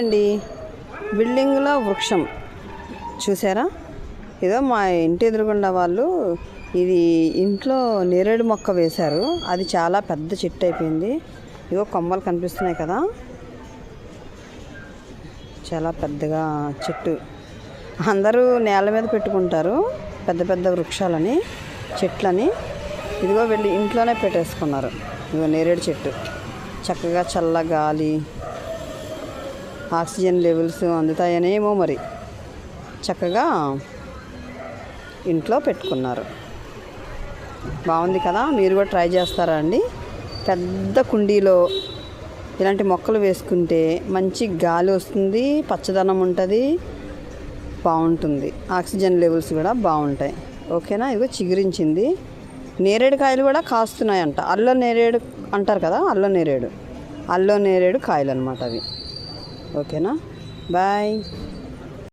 అండి బిల్డింగ్లో వృక్షం చూసారా? ఏదో మా ఇంటి ఎదురుగుండా వాళ్ళు ఇది ఇంట్లో నేరేడు మొక్క వేశారు. అది చాలా పెద్ద చెట్టు అయిపోయింది. ఇగో కొమ్మలు కనిపిస్తున్నాయి కదా, చాలా పెద్దగా చెట్టు. అందరూ నేల మీద పెట్టుకుంటారు పెద్ద పెద్ద వృక్షాలని, చెట్లని. ఇదిగో వెళ్ళి ఇంట్లోనే పెట్టేసుకున్నారు. ఇదిగో నేరేడు చెట్టు, చక్కగా చల్ల గాలి, ఆక్సిజన్ లెవెల్స్ అందుతాయనేమో మరి చక్కగా ఇంట్లో పెట్టుకున్నారు. బాగుంది కదా, మీరు కూడా ట్రై చేస్తారా అండి? పెద్ద కుండీలో ఇలాంటి మొక్కలు వేసుకుంటే మంచి గాలి వస్తుంది, పచ్చదనం ఉంటుంది, బాగుంటుంది. ఆక్సిజన్ లెవెల్స్ కూడా బాగుంటాయి. ఓకేనా? ఇదిగో చిగురించింది. నేరేడు కాయలు కూడా కాస్తున్నాయంట. అల్ల నేరేడు అంటారు కదా, అల్ల నేరేడు కాయలు అన్నమాట అవి. ఓకేనా? బాయ్.